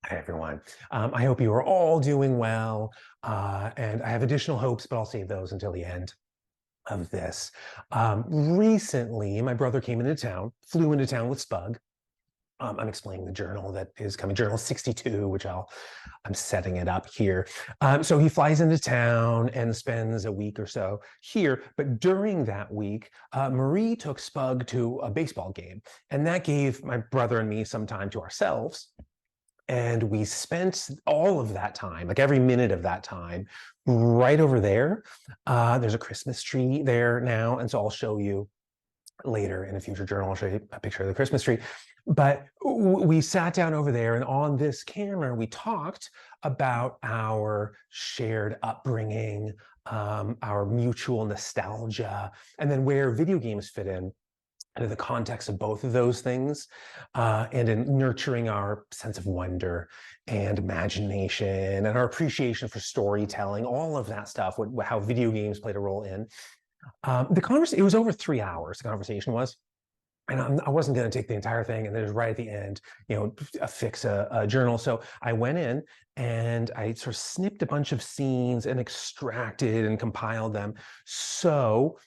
Hi, everyone. I hope you are all doing well. And I have additional hopes, but I'll save those until the end of this. Recently, my brother came into town, flew into town with Spug. I'm explaining the journal that is coming, Journal 62, which I'm setting it up here. So he flies into town and spends a week or so here. But during that week, Marie took Spug to a baseball game, and that gave my brother and me some time to ourselves. And we spent all of that time, like every minute of that time, right over there. There's a Christmas tree there now. And so I'll show you later in a future journal, I'll show you a picture of the Christmas tree. But we sat down over there, and on this camera, we talked about our shared upbringing, our mutual nostalgia, and then where video games fit in the context of both of those things, and in nurturing our sense of wonder and imagination and our appreciation for storytelling, all of that stuff, how video games played a role in. The conversation, it was over 3 hours, the conversation was. And I wasn't going to take the entire thing, and there's right at the end, affix a journal. So I went in and I sort of snipped a bunch of scenes and extracted and compiled them. So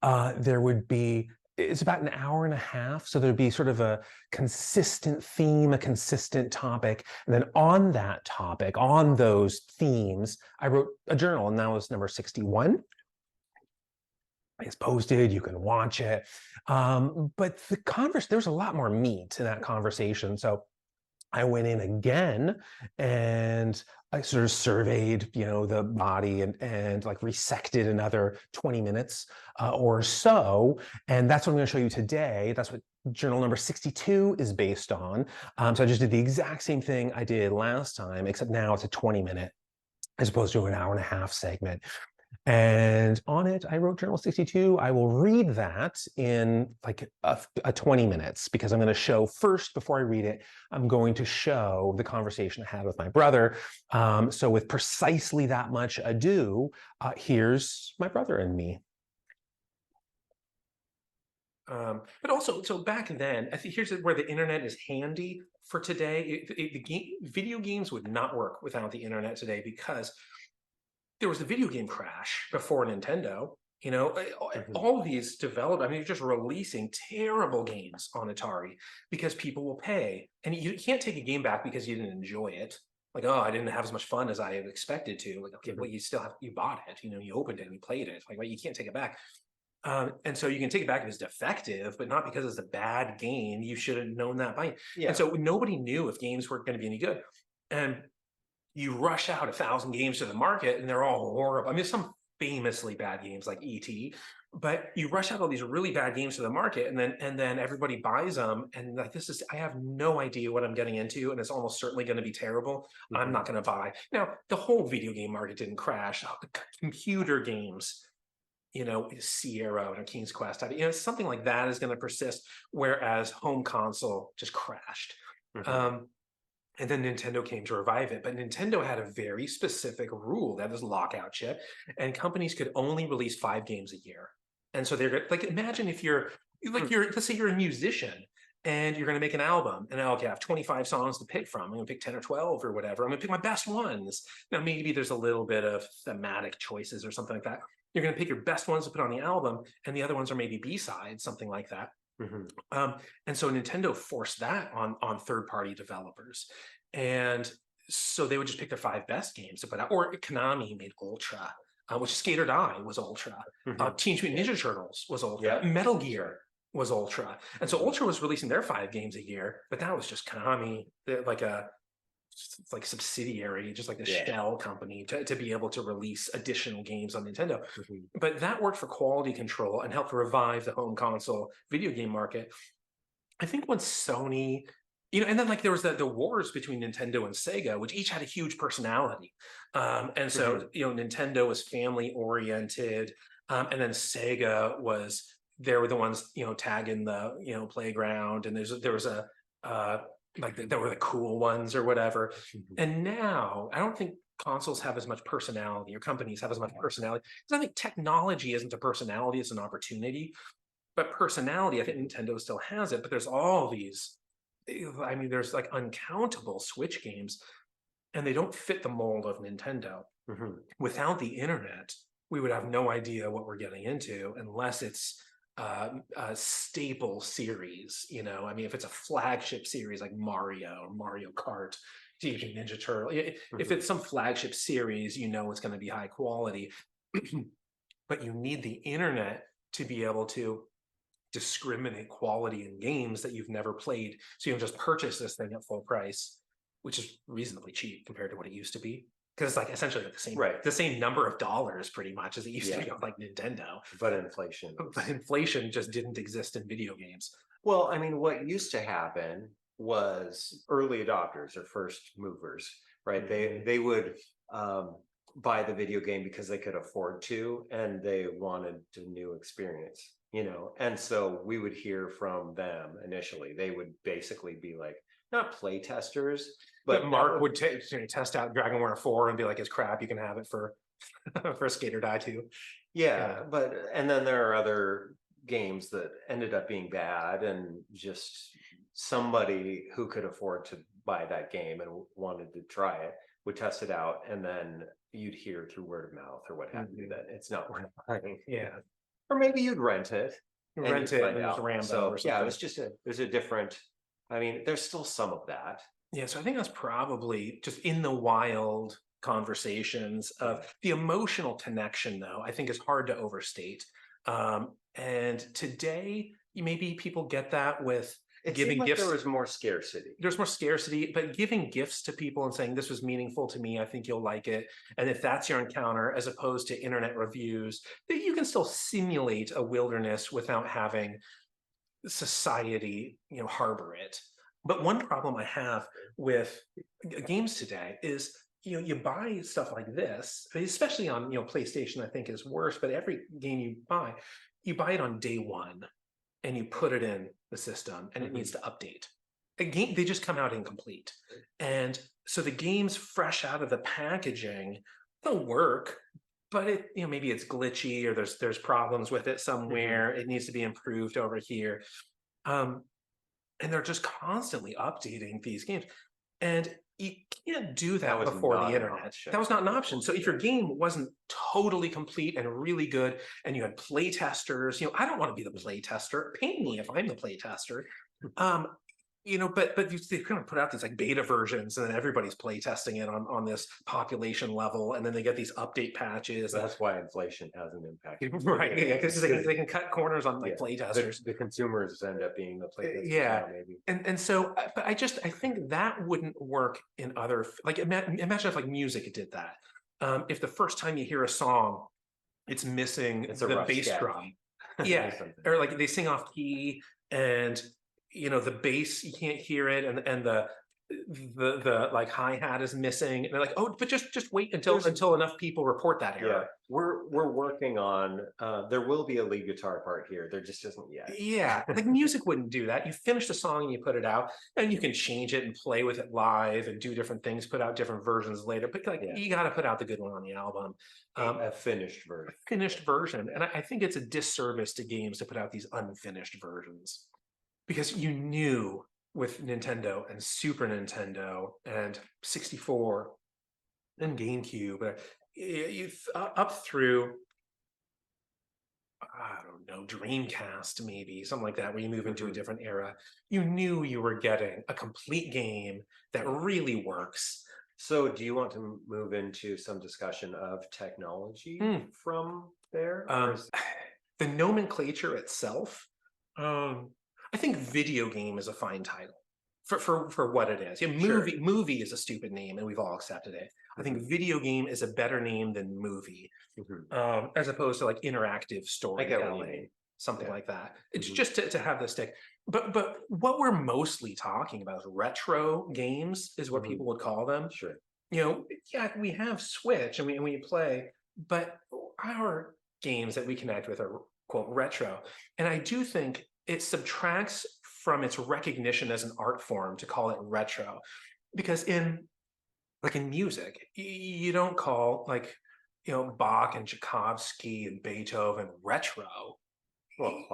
there would be, it's about an hour and a half. So there'd be sort of a consistent theme, a consistent topic. And then on that topic, on those themes, I wrote a journal, and that was number 61. It's posted, you can watch it. But there's a lot more meat in that conversation. So I went in again and I sort of surveyed, the body and like resected another 20 minutes or so. And that's what I'm going to show you today. That's what journal number 62 is based on. So I just did the exact same thing I did last time, except now it's a 20-minute as opposed to an hour and a half segment. And on it, I wrote Journal 62. I will read that in like a 20 minutes, because I'm going to show first, before I read it, I'm going to show the conversation I had with my brother. So with precisely that much ado, here's my brother and me. But also, so back then, I think here's where the internet is handy for today. Video games would not work without the internet today, because there was the video game crash before Nintendo. All of these developed, I mean, you're just releasing terrible games on Atari because people will pay. And you can't take a game back because you didn't enjoy it. Like, oh, I didn't have as much fun as I had expected to. Like, okay, well, you bought it, you opened it and you played it. Like, well, you can't take it back. And so you can take it back if it's defective, but not because it's a bad game. You should have known that by. Yeah. And so nobody knew if games were going to be any good. And you rush out 1,000 games to the market, and they're all horrible. I mean, some famously bad games like E.T., but you rush out all these really bad games to the market, and then everybody buys them, and like, I have no idea what I'm getting into, and it's almost certainly going to be terrible. I'm not going to buy. Now, the whole video game market didn't crash. Computer games, Sierra and King's Quest, something like that is going to persist, whereas home console just crashed. And then Nintendo came to revive it. But Nintendo had a very specific rule that was lockout chip, and companies could only release 5 games a year. And so they're like, imagine if let's say you're a musician and you're going to make an album, and okay, I have 25 songs to pick from. I'm going to pick 10 or 12 or whatever. I'm going to pick my best ones. Now, maybe there's a little bit of thematic choices or something like that. You're going to pick your best ones to put on the album, and the other ones are maybe B-sides, something like that. And so Nintendo forced that on third-party developers, and so they would just pick their 5 best games to put out. Or Konami made Ultra, which Skate or Die was Ultra. Teenage Mutant Ninja Turtles was Ultra. Metal Gear was Ultra, and so Ultra was releasing their 5 games a year, but that was just Konami, like subsidiary, just like a shell company to be able to release additional games on Nintendo. But that worked for quality control and helped revive the home console video game market. I think when Sony, and then like there was the wars between Nintendo and Sega, which each had a huge personality. And so, Nintendo was family oriented. And then Sega they were the ones, tagging the, playground. And there was a, there were the cool ones or whatever. And now I don't think consoles have as much personality, or companies have as much personality, because I think technology isn't a personality, it's an opportunity. But personality, I think Nintendo still has it, but there's all these I mean, there's like uncountable Switch games, and they don't fit the mold of Nintendo. Without the internet, we would have no idea what we're getting into unless it's a staple series. You know, I mean, if it's a flagship series like Mario or Mario Kart, Teenage Ninja Turtle, if it's some flagship series, you know it's going to be high quality. But you need the internet to be able to discriminate quality in games that you've never played. So you don't just purchase this thing at full price, which is reasonably cheap compared to what it used to be. Because it's like essentially like the same number of dollars pretty much as it used to be on like Nintendo. But inflation. But inflation just didn't exist in video games. Well, I mean, what used to happen was early adopters or first movers, right? They would buy the video game because they could afford to, and they wanted a new experience, you know? And so we would hear from them initially. They would basically be like, not play testers, but Mark would test out Dragon Warrior 4 and be like, it's crap, you can have it for for Skate or Die 2. Yeah, but and then there are other games that ended up being bad, and just somebody who could afford to buy that game and wanted to try it would test it out, and then you'd hear through word of mouth or what have you that it's not worth buying. Yeah, or maybe you'd rent it. Rent it, and it was Rambo so, or something. Yeah, it was just there's a different. I mean, there's still some of that. Yeah, so I think that's probably just in the wild conversations of the emotional connection, though, I think is hard to overstate. And today, maybe people get that with giving like gifts. There was more scarcity. There's more scarcity, but giving gifts to people and saying, this was meaningful to me, I think you'll like it. And if that's your encounter, as opposed to internet reviews, that you can still simulate a wilderness without having society, harbor it. But one problem I have with games today is, you buy stuff like this, especially on, PlayStation, I think is worse, but every game you buy it on day one and you put it in the system and it needs to update. A game, they just come out incomplete. And so the games fresh out of the packaging, they'll work, but it, maybe it's glitchy or there's problems with it somewhere. It needs to be improved over here. And they're just constantly updating these games. And you can't do that before the internet. That was not an option. So if your game wasn't totally complete and really good, and you had play testers, I don't want to be the play tester. Pay me if I'm the play tester. But they kind of put out these like beta versions, and then everybody's play testing it on this population level, and then they get these update patches. That's why inflation has an impact, right? Yeah, because they can cut corners on like play testers. The consumers end up being the play testers. Yeah, maybe. And so, but I think that wouldn't work in other, like imagine if like music did that. If the first time you hear a song, it's missing the bass drum, yeah, or like they sing off key and the bass, you can't hear it, and the like hi-hat is missing, and they're like, oh, but just wait until enough people report that error. Yeah, we're working on there will be a lead guitar part here. There just isn't yet. Yeah, like music wouldn't do that. You finish the song and you put it out, and you can change it and play with it live and do different things, put out different versions later, but you got to put out the good one on the album. A finished version. And I think it's a disservice to games to put out these unfinished versions. Because you knew with Nintendo and Super Nintendo and 64 and GameCube, up through, I don't know, Dreamcast maybe, something like that, where you move into a different era, you knew you were getting a complete game that really works. So do you want to move into some discussion of technology from there? The nomenclature itself, I think video game is a fine title for what it is. Movie is a stupid name, and we've all accepted it. I think video game is a better name than movie, as opposed to like interactive storytelling, something like that. It's just to have this stick. But what we're mostly talking about is retro games, is what people would call them. Sure. We have Switch and we play, but our games that we connect with are quote retro, and I do think it subtracts from its recognition as an art form to call it retro, because in music, you don't call Bach and Tchaikovsky and Beethoven retro. Well,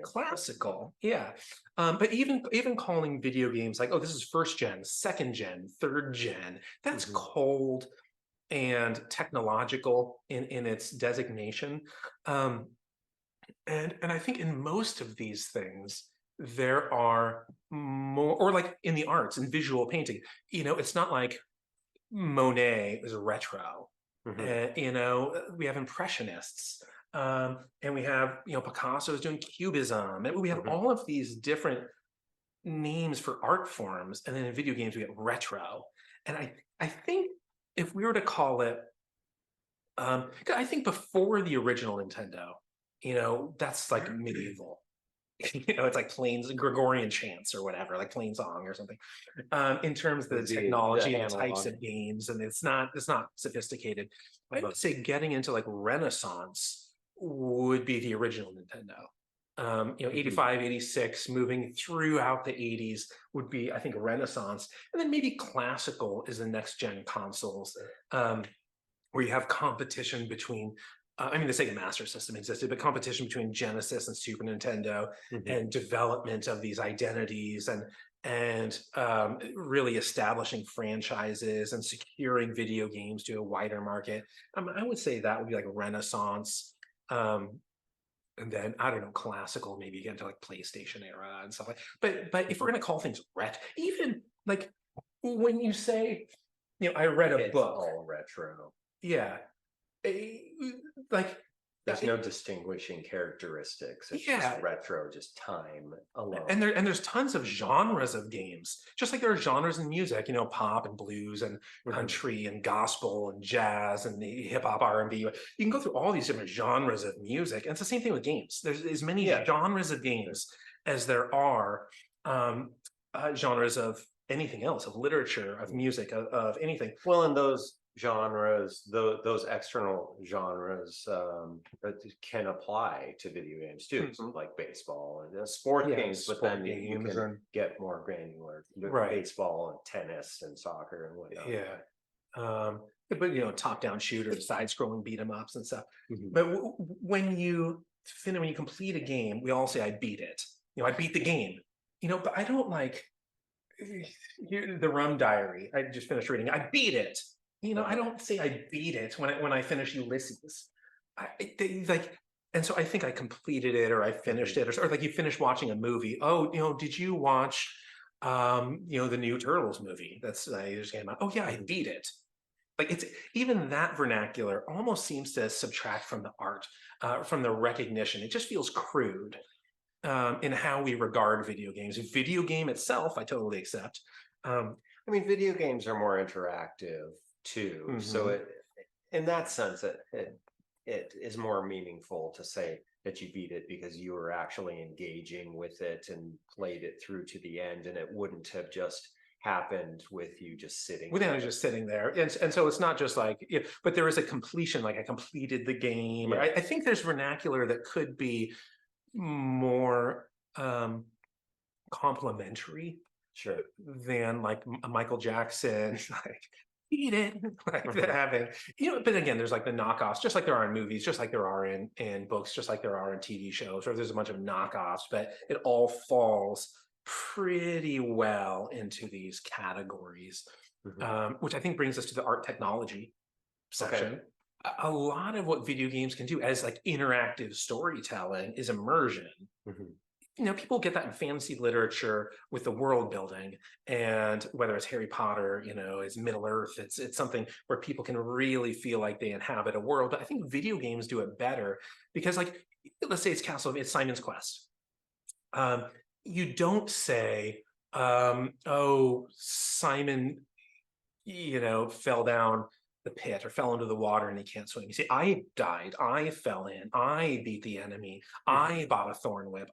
classical. Yeah. But even calling video games like, oh, this is first gen, second gen, third gen, that's cold and technological in its designation. Um, and I think in most of these things, there are more, or like in the arts and visual painting, it's not like Monet is retro. We have impressionists, and we have Picasso is doing cubism, and we have all of these different names for art forms, and then in video games we get retro. And I think if we were to call it, 'cause I think before the original Nintendo, that's like medieval. It's like plains Gregorian chants or whatever, like plain song or something. In terms of the technology and the types of games, and it's not sophisticated. I would say getting into like Renaissance would be the original Nintendo. 85, 86, moving throughout the 80s would be, I think, Renaissance. And then maybe classical is the next gen consoles, where you have competition between I mean, the Sega Master System existed, but competition between Genesis and Super Nintendo, and development of these identities, and really establishing franchises and securing video games to a wider market. I would say that would be like Renaissance. And then I don't know, classical, maybe you get into like PlayStation era and stuff like. But if we're gonna call things even like when you say, I read a book, all retro. Yeah. Like there's no distinguishing characteristics. It's just retro, just time alone. And there's tons of genres of games, just like there are genres in music, pop and blues and country and gospel and jazz and the hip hop, R&B. You can go through all these different genres of music, and it's the same thing with games. There's as many genres of games as there are genres of anything else, of literature, of music, of anything. Well, and those genres, those external genres can apply to video games too, like baseball and sport games, but then you can get more granular, baseball and tennis and soccer and whatnot. But top-down shooters, side-scrolling beat 'em ups and stuff. But when you complete a game, we all say, I beat it. I beat the game. But I don't like the Rum Diary. I just finished reading. I beat it. I don't say I beat it when I finish Ulysses. And so I think I completed it, or I finished it, or like you finish watching a movie. Oh, did you watch, the new Turtles movie that's just came out? Oh yeah, I beat it. Like it's even that vernacular almost seems to subtract from the art, from the recognition. It just feels crude in how we regard video games. Video game itself, I totally accept. I mean, video games are more interactive too, so it, in that sense, it is more meaningful to say that you beat it because you were actually engaging with it and played it through to the end, and it wouldn't have just happened with you just sitting there. And so it's not just like, but there is a completion, like I completed the game. I think there's vernacular that could be more complimentary than like a Michael Jackson, like beat it, like having, but again, there's like the knockoffs, just like there are in movies, just like there are in books, just like there are in TV shows, or there's a bunch of knockoffs, but it all falls pretty well into these categories, which I think brings us to the art technology section. A lot of what video games can do as like interactive storytelling is immersion. People get that in fantasy literature with the world building, and whether it's Harry Potter, is Middle Earth, it's something where people can really feel like they inhabit a world. But I think video games do it better because, like, let's say it's Simon's Quest. You don't say, oh, Simon, fell down the pit or fell into the water and he can't swim. You say, I died, I fell in, I beat the enemy, I bought a thorn whip.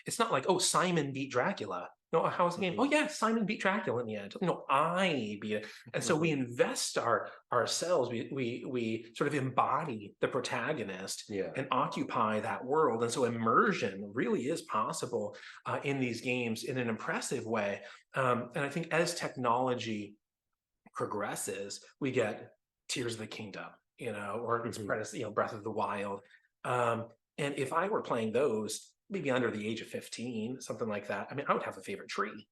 It's not like, oh, Simon beat Dracula. No, how's the game? Oh yeah, Simon beat Dracula in the end. No, I beat it. And so we invest ourselves, we sort of embody the protagonist and occupy that world. And so immersion really is possible in these games in an impressive way. And I think as technology progresses, we get Tears of the Kingdom, or its predecessor, Breath of the Wild. And if I were playing those, maybe under the age of 15, something like that, I mean, I would have a favorite tree,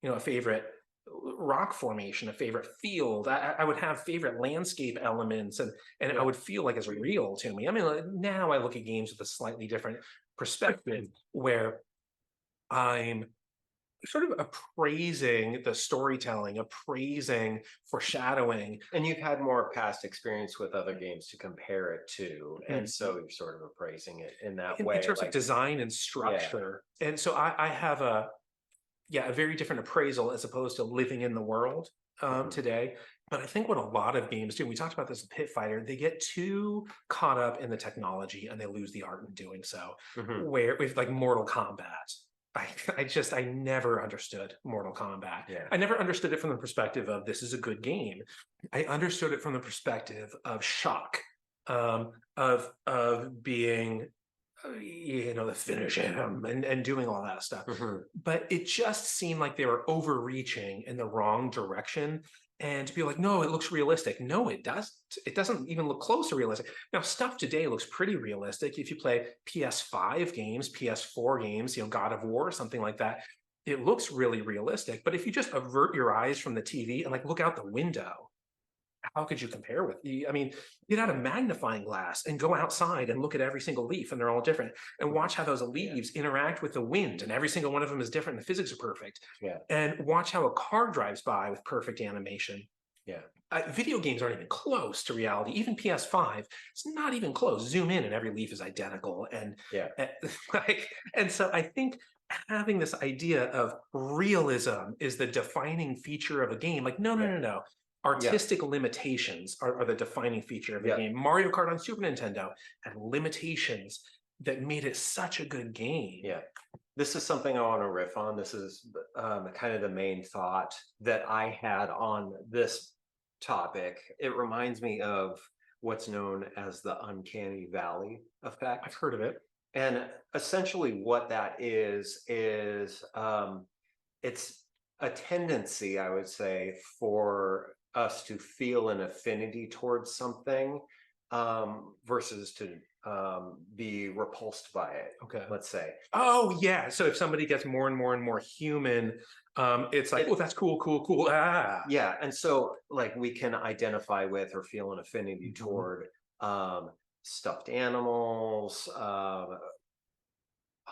a favorite rock formation, a favorite field. I would have favorite landscape elements, and I would feel like it's real to me. I mean, now I look at games with a slightly different perspective where I'm sort of appraising the storytelling, appraising foreshadowing. And you've had more past experience with other games to compare it to. And so you're sort of appraising it in that way. In terms of design and structure. Yeah. And so I have a very different appraisal as opposed to living in the world today. But I think what a lot of games do, and we talked about this in Pit Fighter, they get too caught up in the technology and they lose the art in doing so. Where with like Mortal Kombat, I never understood Mortal Kombat. Yeah. I never understood it from the perspective of this is a good game. I understood it from the perspective of shock, of being, the finish him and doing all that stuff. But it just seemed like they were overreaching in the wrong direction. And to be like, no, it looks realistic. No, it doesn't. It doesn't even look close to realistic. Now, stuff today looks pretty realistic. If you play PS5 games, PS4 games, God of War, something like that, it looks really realistic. But if you just avert your eyes from the TV and like look out the window, how could you compare with the, I mean, get out a magnifying glass and go outside and look at every single leaf, and they're all different, and watch how those leaves interact with the wind, and every single one of them is different. The physics are perfect. And watch how a car drives by with perfect animation. Video games aren't even close to reality. Even PS5, it's not even close. Zoom in and every leaf is identical. And and so I think having this idea of realism is the defining feature of a game. Like, no. Artistic limitations are the defining feature of the game. Mario Kart on Super Nintendo had limitations that made it such a good game. This is something I want to riff on. This is kind of the main thought that I had on this topic. It reminds me of what's known as the uncanny valley effect. I've heard of it. And essentially what that is it's a tendency, I would say, for us to feel an affinity towards something versus to be repulsed by it. Let's say. Oh yeah. So if somebody gets more and more and more human, it's like, oh, that's cool. Yeah. And so like we can identify with or feel an affinity toward stuffed animals,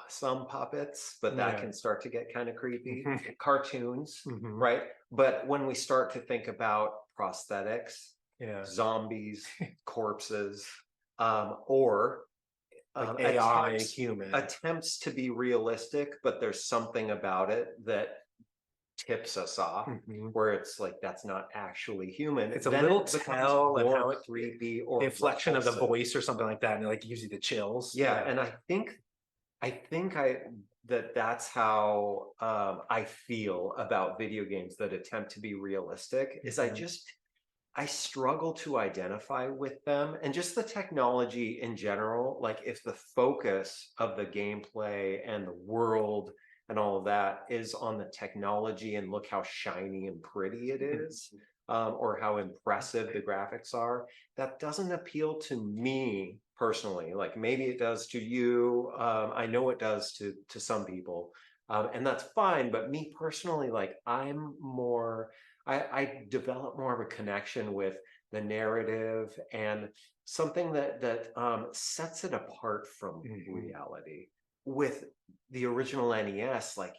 some puppets, but that can start to get kind of creepy. Cartoons, right? But when we start to think about prosthetics, zombies, corpses, or like AI human attempts to be realistic, but there's something about it that tips us off, where it's like that's not actually human. It's a little tell and how it creepy, or the inflection of the voice or something like that, and it like gives you the chills. And I think that's how I feel about video games that attempt to be realistic. Is I struggle to identify with them, and just the technology in general. Like if the focus of the gameplay and the world and all of that is on the technology and look how shiny and pretty it is, or how impressive the graphics are, that doesn't appeal to me personally. Like maybe it does to you. I know it does to some people, and that's fine. But me personally, like I develop more of a connection with the narrative and something that sets it apart from reality. With the original NES, like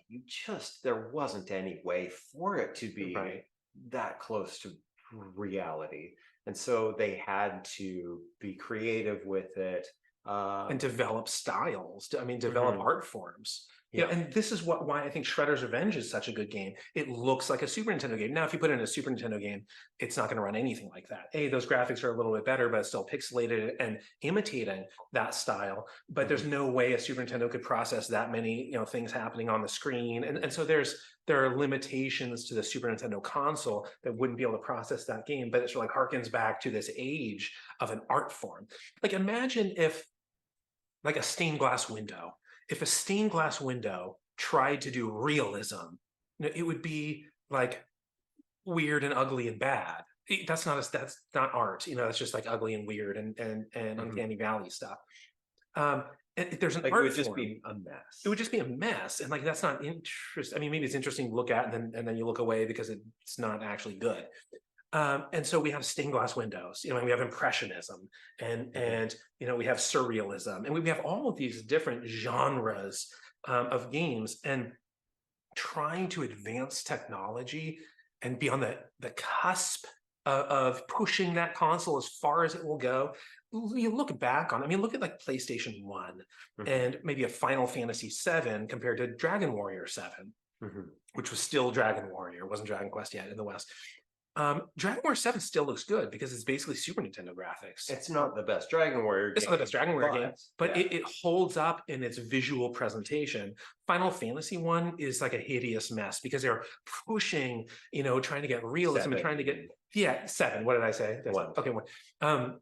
there wasn't any way for it to be that close to reality. And so they had to be creative with it. And develop styles, develop art forms. And this is why I think Shredder's Revenge is such a good game. It looks like a Super Nintendo game. Now, if you put it in a Super Nintendo game, it's not going to run anything like that. Those graphics are a little bit better, but it's still pixelated and imitating that style. But there's no way a Super Nintendo could process that many things happening on the screen. And so there are limitations to the Super Nintendo console that wouldn't be able to process that game. But it like harkens back to this age of an art form. Like imagine if like a stained glass window. If a stained glass window tried to do realism, it would be like weird and ugly and bad. That's not art. It's just like ugly and weird and uncanny valley stuff. there's an Like it art would just form. be a mess. It would just be a mess, and like that's not interesting. I mean, maybe it's interesting to look at, and then you look away because it's not actually good. And so we have stained glass windows, you know, and we have impressionism, and you know, we have surrealism, and we have all of these different genres of games, and trying to advance technology and be on the cusp of pushing that console as far as it will go. You look back on, I mean, look at like PlayStation 1 and maybe a Final Fantasy 7 compared to Dragon Warrior 7, which was still Dragon Warrior, wasn't Dragon Quest yet in the West. Dragon Warrior 7 still looks good because it's basically Super Nintendo graphics. It's not the best Dragon Warrior game. It's not the best Dragon Warrior game, but yeah. it holds up in its visual presentation. Final Fantasy 1 is like a hideous mess because they're pushing, you know, trying to get realism and trying to get 7. What did I say? One. Okay, 1.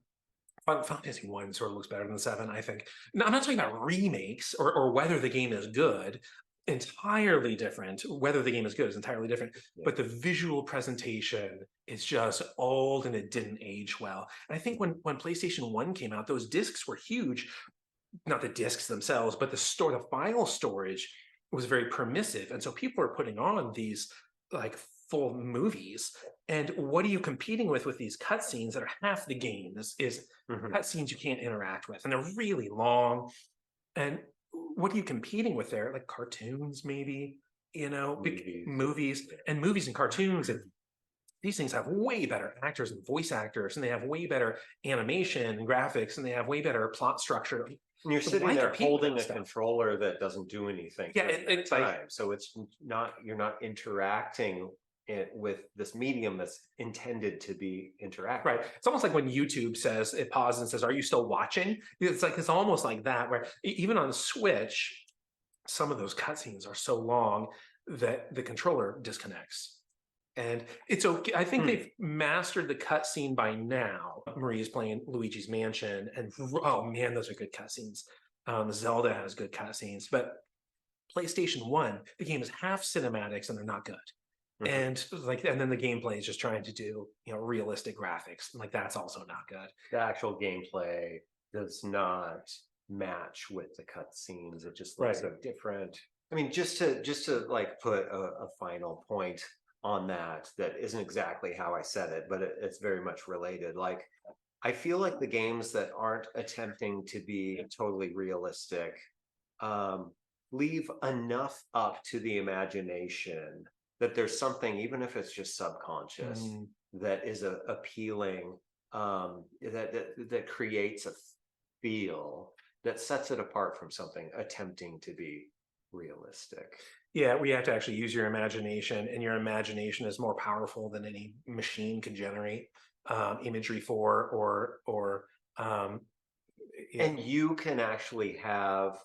Final Fantasy 1 sort of looks better than 7, I think. Now, I'm not talking about remakes or whether the game is good. Entirely different. Whether the game is good is entirely different, but the visual presentation is just old and it didn't age well. And I think when PlayStation 1 came out, those discs were huge. Not the discs themselves, but the file storage was very permissive. And so people are putting on these like full movies. And what are you competing with these cutscenes that are half the game is cutscenes you can't interact with, and they're really long. And what are you competing with there? Like cartoons, maybe, you know, movies and cartoons. And these things have way better actors and voice actors, and they have way better animation and graphics, and they have way better plot structure. And you're sitting there holding a controller that doesn't do anything. Yeah, it's like, so it's not, you're not interacting with this medium that's intended to be interactive. Right. It's almost like when YouTube says, it pauses and says, "Are you still watching?" It's almost like that, where even on Switch, some of those cutscenes are so long that the controller disconnects. And it's okay. I think they've mastered the cutscene by now. Marie's playing Luigi's Mansion, and oh man, those are good cutscenes. Zelda has good cutscenes, but PlayStation 1, the game is half cinematics and they're not good. And then the gameplay is just trying to do, you know, realistic graphics. Like that's also not good. The actual gameplay does not match with the cutscenes. It just looks so different. I mean, just to like put a final point on that isn't exactly how I said it, but it's very much related. Like, I feel like the games that aren't attempting to be totally realistic leave enough up to the imagination that there's something, even if it's just subconscious, that is appealing, that creates a feel that sets it apart from something attempting to be realistic. Yeah, we have to actually use your imagination, and your imagination is more powerful than any machine can generate imagery for, and you can actually have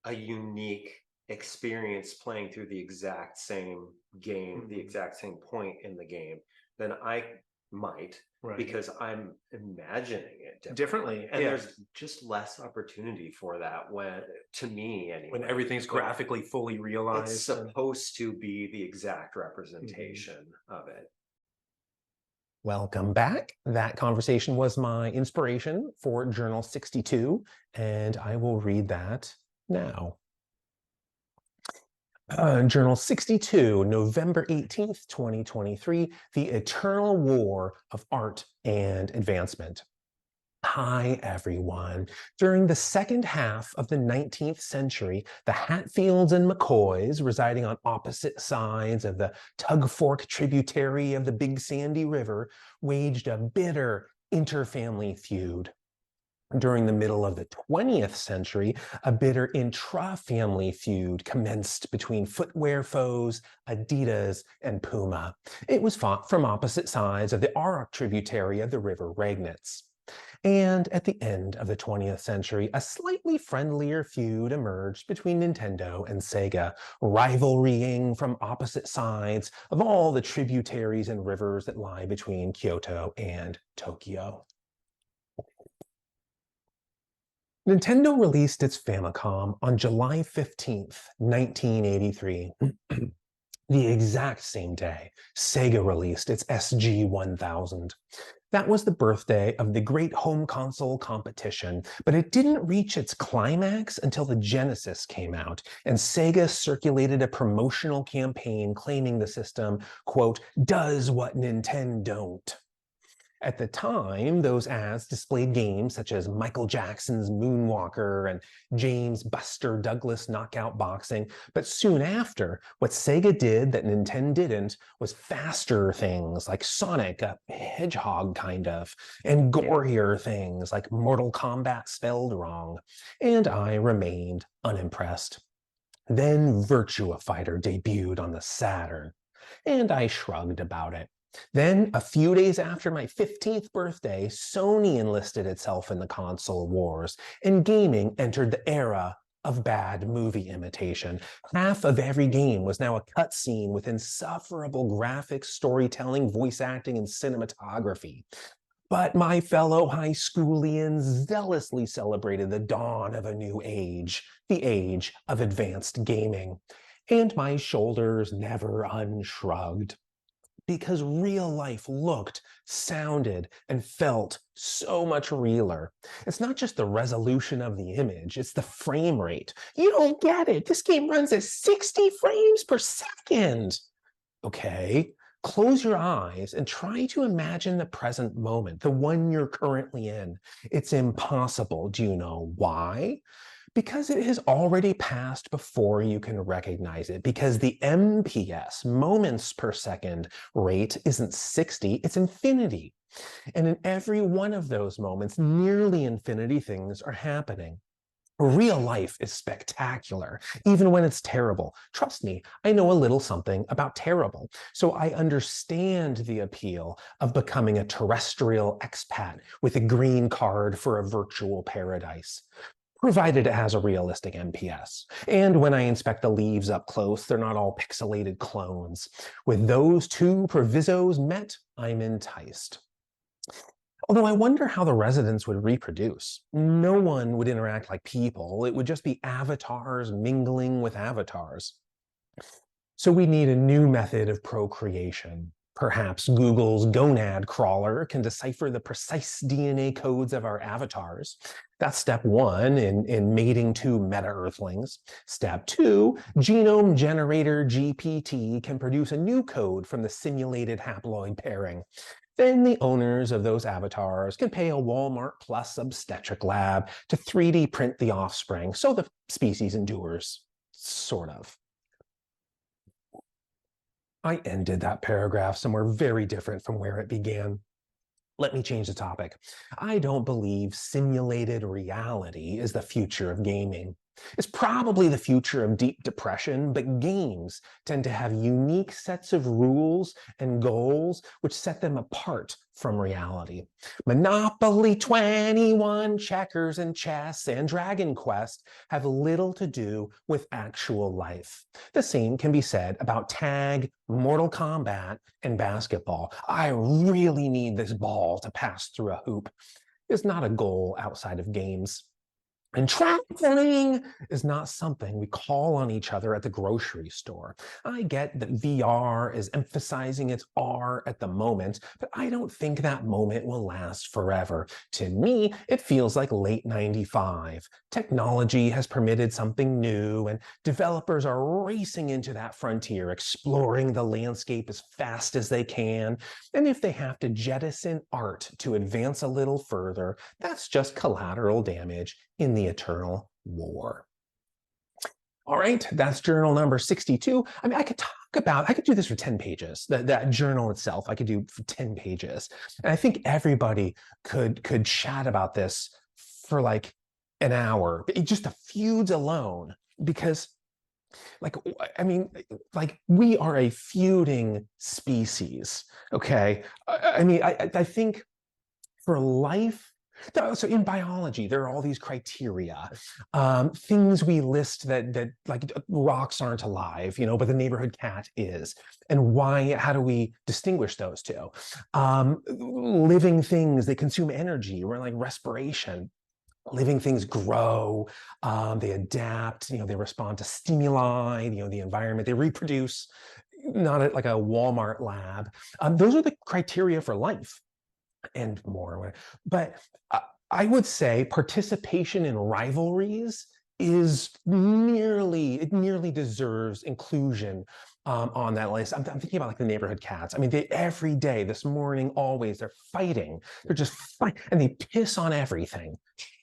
a unique experience playing through the exact same game, the exact same point in the game than I might, because I'm imagining it differently. And there's just less opportunity for that to me anyway. When everything's graphically fully realized. It's supposed to be the exact representation of it. Welcome back. That conversation was my inspiration for Journal 62, and I will read that now. Journal 62, November 18th, 2023, The Eternal War of Art and Advancement. Hi, everyone. During the second half of the 19th century, the Hatfields and McCoys, residing on opposite sides of the Tug Fork tributary of the Big Sandy River, waged a bitter interfamily feud. During the middle of the 20th century, a bitter intra-family feud commenced between footwear foes Adidas and Puma. It was fought from opposite sides of the Arak tributary of the River Regnitz. And at the end of the 20th century, a slightly friendlier feud emerged between Nintendo and Sega, rivalrying from opposite sides of all the tributaries and rivers that lie between Kyoto and Tokyo. Nintendo released its Famicom on July 15th, 1983. The exact same day, Sega released its SG-1000. That was the birthday of the great home console competition, but it didn't reach its climax until the Genesis came out, and Sega circulated a promotional campaign claiming the system, quote, does what Nintendo don't. At the time, those ads displayed games such as Michael Jackson's Moonwalker and James Buster Douglas Knockout Boxing, but soon after, what Sega did that Nintendo didn't was faster things like Sonic, a hedgehog kind of, and gorier things like Mortal Kombat spelled wrong, and I remained unimpressed. Then Virtua Fighter debuted on the Saturn, and I shrugged about it. Then, a few days after my 15th birthday, Sony enlisted itself in the console wars, and gaming entered the era of bad movie imitation. Half of every game was now a cutscene with insufferable graphics, storytelling, voice acting, and cinematography. But my fellow high schoolians zealously celebrated the dawn of a new age, the age of advanced gaming. And my shoulders never unshrugged, because real life looked, sounded, and felt so much realer. It's not just the resolution of the image, it's the frame rate. You don't get it. This game runs at 60 frames per second. Okay, close your eyes and try to imagine the present moment, the one you're currently in. It's impossible. Do you know why? Because it has already passed before you can recognize it, because the MPS, moments per second rate, isn't 60, it's infinity. And in every one of those moments, nearly infinity things are happening. Real life is spectacular, even when it's terrible. Trust me, I know a little something about terrible, so I understand the appeal of becoming a terrestrial expat with a green card for a virtual paradise, provided it has a realistic MPS. And when I inspect the leaves up close, they're not all pixelated clones. With those two provisos met, I'm enticed. Although I wonder how the residents would reproduce. No one would interact like people. It would just be avatars mingling with avatars. So we need a new method of procreation. Perhaps Google's gonad crawler can decipher the precise DNA codes of our avatars. That's step one in mating two meta-earthlings. Step two, genome generator GPT can produce a new code from the simulated haploid pairing. Then the owners of those avatars can pay a Walmart Plus obstetric lab to 3D print the offspring so the species endures, sort of. I ended that paragraph somewhere very different from where it began. Let me change the topic. I don't believe simulated reality is the future of gaming. It's probably the future of deep depression, but games tend to have unique sets of rules and goals which set them apart from reality. Monopoly 21, checkers and chess, and Dragon Quest have little to do with actual life. The same can be said about tag, Mortal Kombat, and basketball. I really need this ball to pass through a hoop is not a goal outside of games. And traveling is not something we call on each other at the grocery store. I get that VR is emphasizing its R at the moment, but I don't think that moment will last forever. To me, it feels like late 95. Technology has permitted something new, and developers are racing into that frontier, exploring the landscape as fast as they can. And if they have to jettison art to advance a little further, that's just collateral damage in the eternal war. All right, that's journal number 62. I mean, I could do this for 10 pages. That journal itself, I could do for 10 pages. And I think everybody could chat about this for like an hour, just the feuds alone, because we are a feuding species, okay? I think for life, so in biology, there are all these criteria, things we list that like rocks aren't alive, but the neighborhood cat is. And why, how do we distinguish those two? Living things, they consume energy, or like respiration. Living things grow, they adapt, they respond to stimuli, the environment, they reproduce, not at like a Walmart lab. Those are the criteria for life. and more. But I would say participation in rivalries is it nearly deserves inclusion on that list. I'm thinking about like the neighborhood cats. I mean, they every day, this morning, always, they're fighting. They're just fighting, and they piss on everything.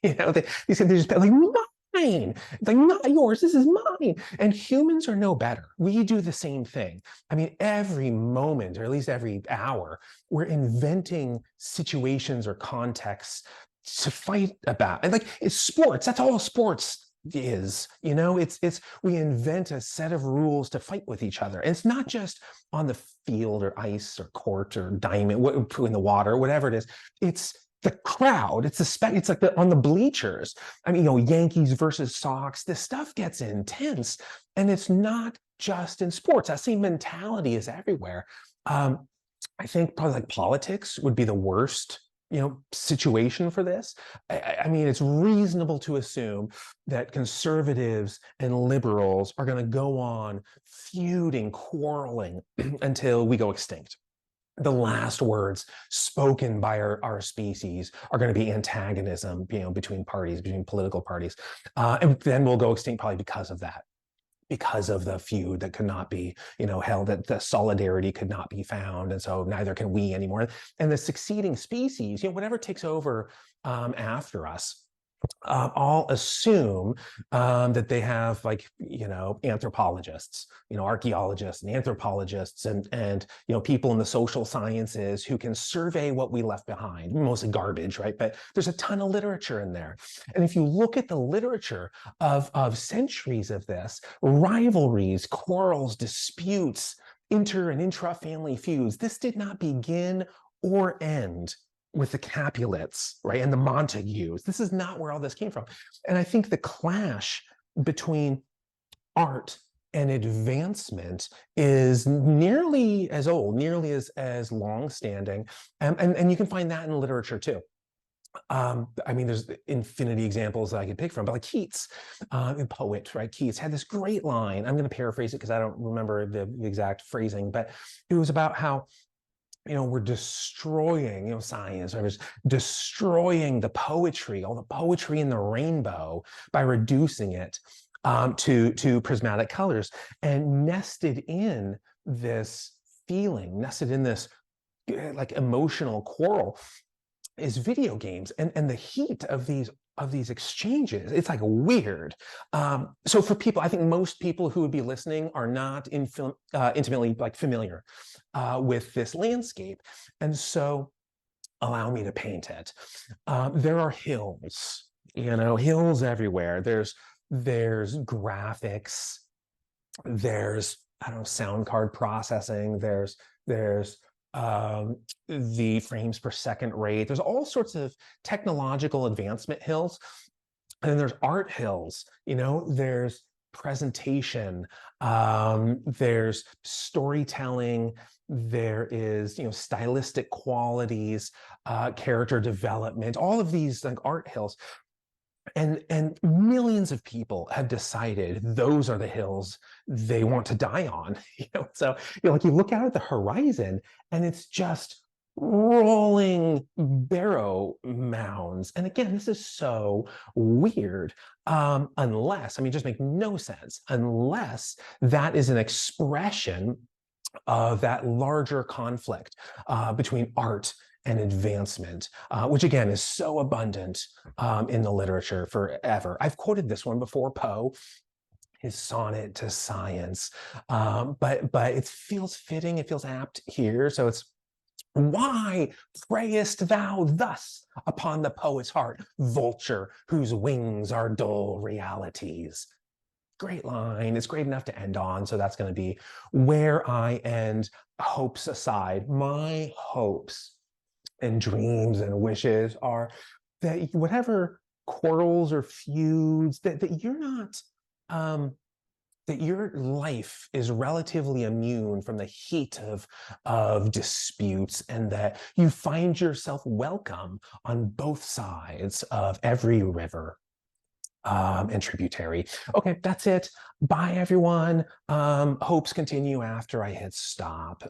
You know, they say they're just like mine. It's like not yours. This is mine. And humans are no better. We do the same thing. I mean, every moment, or at least every hour, we're inventing situations or contexts to fight about. And like it's sports. That's all sports is, you know, it's we invent a set of rules to fight with each other. And it's not just on the field or ice or court or diamond in the water, whatever it is. It's the crowd. It's like on the bleachers. I mean, you know, Yankees versus Sox. This stuff gets intense, and it's not just in sports. That same mentality is everywhere. I think probably like politics would be the worst, you know, situation for this. I mean, it's reasonable to assume that conservatives and liberals are going to go on feuding, quarreling until we go extinct. The last words spoken by our species are going to be antagonism, you know, between parties, between political parties, and then we'll go extinct probably because of that, because of the feud that could not be, you know, held, that the solidarity could not be found, and so neither can we anymore. And the succeeding species, you know, whatever takes over after us, all assume that they have, like, you know, anthropologists, you know, archaeologists and anthropologists and you know, people in the social sciences who can survey what we left behind, mostly garbage, right? But there's a ton of literature in there. And if you look at the literature of centuries of this, rivalries, quarrels, disputes, inter and intra-family feuds, this did not begin or end with the Capulets, right, and the Montagues. This is not where all this came from. And I think the clash between art and advancement is nearly as old, nearly as long-standing, and you can find that in literature too. I mean, there's infinity examples that I could pick from, but like Keats, a poet, right? Keats had this great line. I'm going to paraphrase it because I don't remember the exact phrasing, but it was about how, you know, we're destroying, you know, science, or destroying the poetry, all the poetry in the rainbow, by reducing it to prismatic colors. And nested in this feeling, nested in this like emotional quarrel, is video games and the heat of these exchanges. It's like weird. So for people, I think most people who would be listening are not intimately like familiar with this landscape, and so allow me to paint it. There are hills, you know, hills everywhere. There's graphics. There's, I don't know, sound card processing. There's the frames per second rate. There's all sorts of technological advancement hills. And then there's art hills, you know, there's presentation, there's storytelling, there is, you know, stylistic qualities, character development, all of these like art hills. And millions of people have decided those are the hills they want to die on. You know, so, you know, like you look out at the horizon and it's just rolling barrow mounds. And again, this is so weird, unless, I mean, just make no sense unless that is an expression of that larger conflict between art and advancement, which again is so abundant in the literature forever. I've quoted this one before, Poe, his sonnet to science, but it feels fitting, it feels apt here. So it's, why preyest thou thus upon the poet's heart, vulture whose wings are dull realities? Great line. It's great enough to end on. So that's going to be where I end. Hopes aside, my hopes and dreams and wishes are that whatever quarrels or feuds, that you're not, that your life is relatively immune from the heat of disputes, and that you find yourself welcome on both sides of every river and tributary. Okay, that's it. Bye, everyone. Hopes continue after I hit stop.